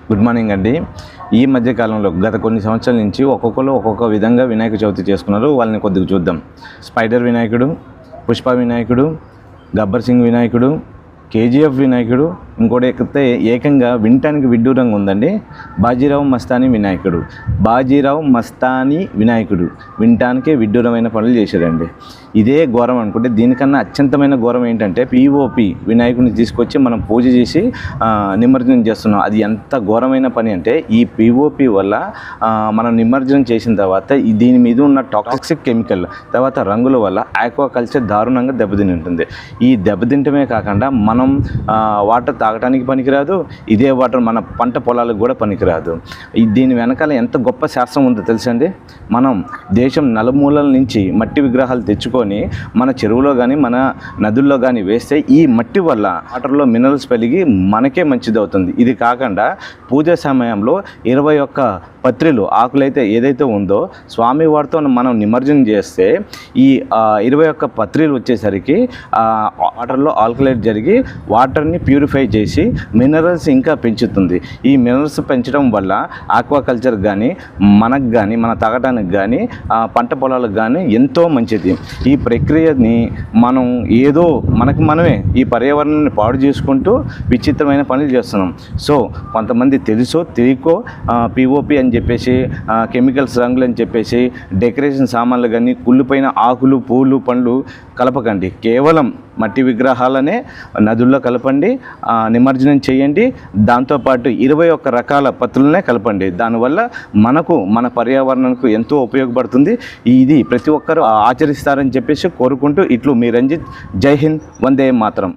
Good morning అండి. ఈ మధ్య కాలంలో గత కొన్ని సంవత్సరాల నుంచి ఒక్కొక్కరు ఒక్కొక్క విధంగా వినాయక చవితి చేసుకున్నారు. వాళ్ళని కొద్దిగా చూద్దాం. స్పైడర్ వినాయకుడు, పుష్ప వినాయకుడు, గబ్బర్ సింగ్ వినాయకుడు, కేజీఎఫ్ వినాయకుడు, ఇంకోటి ఎక్కితే ఏకంగా వినటానికి విడ్డూరంగా ఉందండి. బాజీరావు మస్తానీ వినాయకుడు. బాజీరావు మస్తానీ వినాయకుడు వినటానికే విడ్డూరమైన పనులు చేశారండి. ఇదే ఘోరం అనుకుంటే దీనికన్నా అత్యంతమైన ఘోరం ఏంటంటే పిఓపి వినాయకుడిని తీసుకొచ్చి మనం పూజ చేసి నిమజ్జనం చేస్తున్నాం. అది ఎంత ఘోరమైన పని అంటే ఈ పిఓపి వల్ల మనం నిమజ్జనం చేసిన తర్వాత దీని మీద ఉన్న టాక్సిక్ కెమికల్ తర్వాత రంగుల వల్ల ఆక్వాకల్చర్ దారుణంగా దెబ్బతిని ఉంటుంది. ఈ దెబ్బతింటమే కాకుండా మనం వాటర్ తాగడానికి పనికిరాదు, ఇదే వాటర్ మన పంట పొలాలకు కూడా పనికిరాదు. దీని వెనకాల ఎంత గొప్ప శాస్త్రం ఉందో తెలుసండి. మనం దేశం నలుమూలల నుంచి మట్టి విగ్రహాలు తెచ్చుకొని మన చెరువులో కానీ మన నదుల్లో కానీ వేస్తే ఈ మట్టి వల్ల వాటర్లో మినరల్స్ పెరిగి మనకే మంచిదవుతుంది. ఇది కాకుండా పూజ సమయంలో 21 పత్రిలు ఆకులైతే ఏదైతే ఉందో స్వామివారితో మనం నిమజ్జనం చేస్తే ఈ 21 పత్రిలు వచ్చేసరికి వాటర్లో ఆల్కలైట్ జరిగి వాటర్ని ప్యూరిఫై చేసి మినరల్స్ ఇంకా పెంచుతుంది. ఈ మినరల్స్ పెంచడం వల్ల ఆక్వాకల్చర్ కానీ మనకు కానీ మన తాగటానికి కానీ పంట పొలాలకు కానీ ఎంతో మంచిది. ఈ ప్రక్రియని మనం ఏదో మనమే ఈ పర్యావరణాన్ని పాడు చేసుకుంటూ విచిత్రమైన పనులు చేస్తున్నాం. సో కొంతమంది తెలుసో తెలియకో పిఓపి అని చెప్పేసి కెమికల్స్ రంగులు అని చెప్పేసి డెకరేషన్ సామాన్లు కానీ కుళ్ళిపోయిన ఆకులు పూలు పండ్లు కలపకండి. కేవలం మట్టి విగ్రహాలనే నదుల్లో కలపండి, నిమజ్జనం చేయండి. దాంతోపాటు 21 రకాల పత్రులనే కలపండి. దానివల్ల మన పర్యావరణానికి ఎంతో ఉపయోగపడుతుంది. ఇది ప్రతి ఒక్కరూ ఆచరిస్తారని చెప్పేసి కోరుకుంటూ ఇట్లు మీ రంజిత్. జై హింద్, వందే మాతరం.